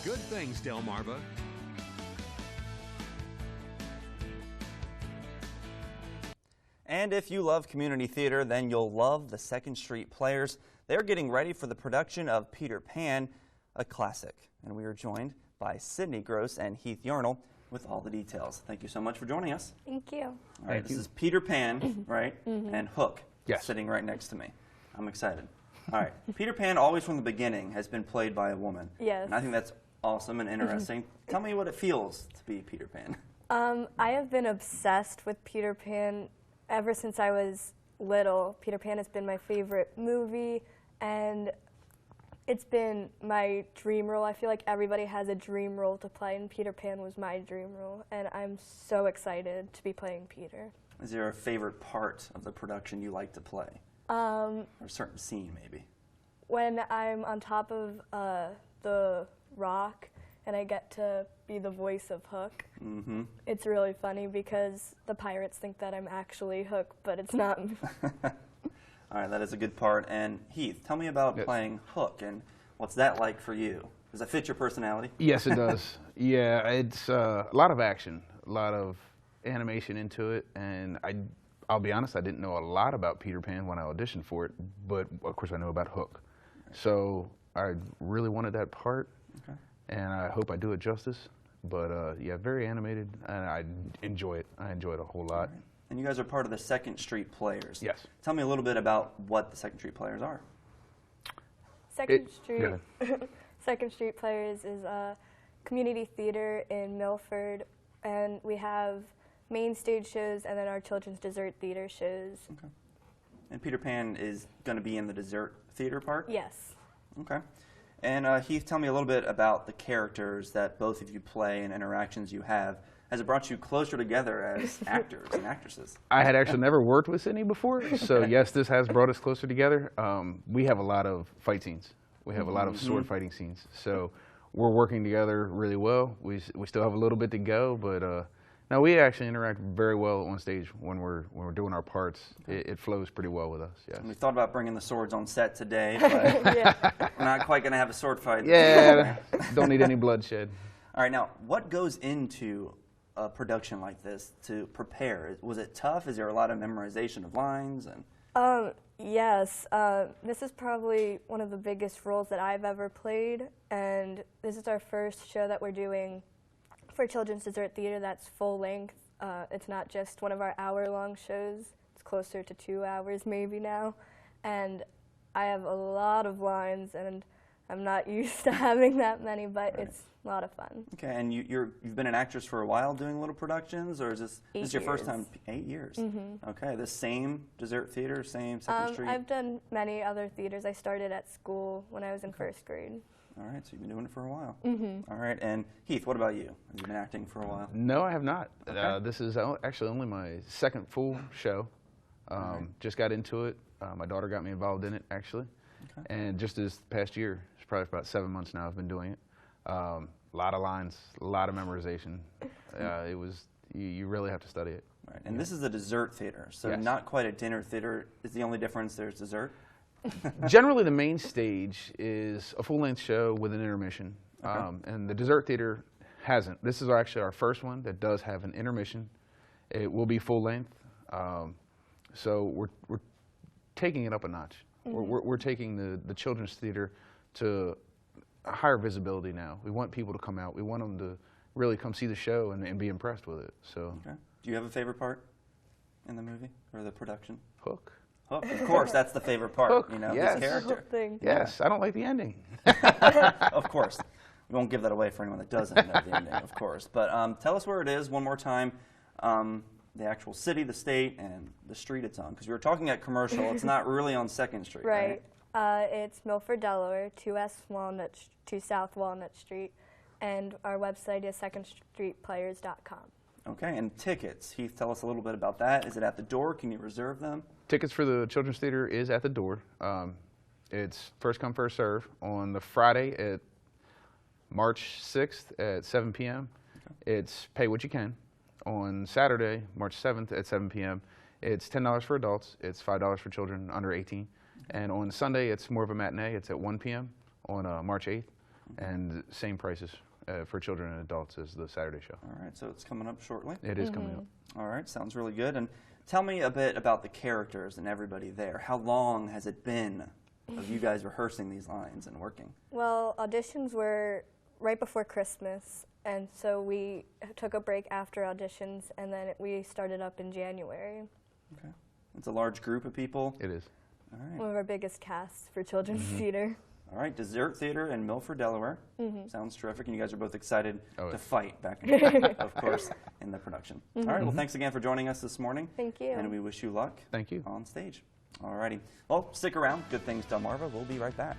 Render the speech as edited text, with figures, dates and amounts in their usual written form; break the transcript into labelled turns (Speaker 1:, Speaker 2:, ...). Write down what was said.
Speaker 1: Good things, Delmarva.
Speaker 2: And if you love community theater, then you'll love the 2nd Street Players. They're getting ready for the production of Peter Pan, a classic. And we are joined by Sydney Gross and Heath Yarnell with all the details. Thank you so much for joining us.
Speaker 3: Thank you.
Speaker 2: All right, this is Peter Pan, right? And Hook,
Speaker 4: Yes,
Speaker 2: sitting right next to me. I'm excited. All right, Peter Pan, always from the beginning, has been played by a woman.
Speaker 3: Yes.
Speaker 2: And I think that's awesome and interesting. Tell me what it feels to be Peter Pan.
Speaker 3: I have been obsessed with Peter Pan ever since I was little. Peter Pan has been my favorite movie, and it's been my dream role. I feel like everybody has a dream role to play, and Peter Pan was my dream role, and I'm so excited to be playing Peter.
Speaker 2: Is there a favorite part of the production you like to play? Or a certain scene, maybe?
Speaker 3: When I'm on top of the rock and I get to be the voice of Hook, it's really funny because the pirates think that I'm actually Hook, but it's not.
Speaker 2: All right, that is a good part. And Heath, tell me about playing Hook and what's that like for you? Does that fit your personality?
Speaker 4: Yes, it does. Yeah, it's a lot of action, a lot of animation into it, and I'll be honest, I didn't know a lot about Peter Pan when I auditioned for it, but of course I know about Hook. So I really wanted that part, and I hope I do it justice. But yeah, very animated, and I enjoy it. I enjoy it a whole lot.
Speaker 2: Right. And you guys are part of the 2nd Street Players.
Speaker 4: Yes.
Speaker 2: Tell me a little bit about what the 2nd Street Players are.
Speaker 3: 2nd Street Players is a community theater in Milford, and we have main stage shows and then our children's dessert theater shows.
Speaker 2: Okay. And Peter Pan is going to be in the dessert theater part?
Speaker 3: Yes.
Speaker 2: Okay. And Heath, tell me a little bit about the characters that both of you play and interactions you have. Has it brought you closer together as actors and actresses?
Speaker 4: I had actually never worked with Sydney before, so yes, this has brought us closer together. We have a lot of fight scenes. We have a lot of sword fighting scenes, so we're working together really well. We still have a little bit to go, but no, we actually interact very well on stage when we're doing our parts. It flows pretty well with us. Yes.
Speaker 2: And we thought about bringing the swords on set today, but we're not quite going to have a sword fight.
Speaker 4: Yeah, don't need any bloodshed.
Speaker 2: All right, now what goes into a production like this to prepare? Was it tough? Is there a lot of memorization of lines? And
Speaker 3: yes, this is probably one of the biggest roles that I've ever played, and this is our first show that we're doing for Children's Dessert Theater that's full length. It's not just one of our hour-long shows. It's closer to 2 hours maybe now, and I have a lot of lines, and I'm not used to having that many, but it's a lot of fun.
Speaker 2: Okay, and you've been an actress for a while doing little productions, or is this your first time? 8 years. Okay, the same dessert theater, same 2nd Street?
Speaker 3: I've done many other theaters. I started at school when I was in 1st grade.
Speaker 2: All right, so you've been doing it for a while. All right, and Heath, what about you? Have you been acting for a while?
Speaker 4: No, I have not.
Speaker 2: Okay.
Speaker 4: This is actually only my 2nd full show. Just got into it. My daughter got me involved in it, actually. Okay. And just this past year, it's probably about 7 months now I've been doing it. A lot of lines, a lot of memorization. You really have to study it.
Speaker 2: Right, and this is a dessert theater, so not quite a dinner theater. Is the only difference there's dessert?
Speaker 4: Generally, the main stage is a full-length show with an intermission, and the dessert theater hasn't. This is actually our first one that does have an intermission. It will be full-length, so we're taking it up a notch. We're taking the children's theater to a higher visibility now. We want people to come out. We want them to really come see the show and be impressed with it. So,
Speaker 2: do you have a favorite part in the movie or the production?
Speaker 4: Hook.
Speaker 2: Hook, of course, that's the favorite part.
Speaker 4: Hook,
Speaker 2: you know,
Speaker 4: yes.
Speaker 2: his character.
Speaker 4: Yes, I don't like the ending.
Speaker 2: Of course, we won't give that away for anyone that doesn't know the ending, of course. But tell us where it is one more time. The actual city, the state, and the street it's on. Because we were talking at commercial, it's not really on 2nd Street, right?
Speaker 3: It's Milford, Delaware, 2 South Walnut Street, and our website is secondstreetplayers.com.
Speaker 2: Okay, and tickets. Heath, tell us a little bit about that. Is it at the door? Can you reserve them?
Speaker 4: Tickets for the Children's Theater is at the door. It's first come, first serve on the Friday at March 6th at 7 p.m. It's pay what you can. On Saturday, March 7th at 7 p.m., it's $10 for adults. It's $5 for children under 18. And on Sunday, it's more of a matinee. It's at 1 p.m. on March 8th. and same prices for children and adults as the Saturday show.
Speaker 2: All right, so it's coming up shortly.
Speaker 4: It is coming up.
Speaker 2: All right, sounds really good. And tell me a bit about the characters and everybody there. How long has it been of you guys rehearsing these lines and working?
Speaker 3: Well, auditions were right before Christmas, and so we took a break after auditions, and then we started up in January.
Speaker 2: Okay. It's a large group of people.
Speaker 4: It is.
Speaker 2: All right.
Speaker 3: One of our biggest casts for children's theater.
Speaker 2: All right, Dessert Theater in Milford, Delaware. Sounds terrific, and you guys are both excited
Speaker 4: Oh,
Speaker 2: to
Speaker 4: yeah.
Speaker 2: fight back and forth, of course, in the production. All right, well, thanks again for joining us this morning.
Speaker 3: Thank you.
Speaker 2: And we wish you luck
Speaker 4: Thank you.
Speaker 2: on stage. All righty. Well, stick around. Good Things Delmarva. We'll be right back.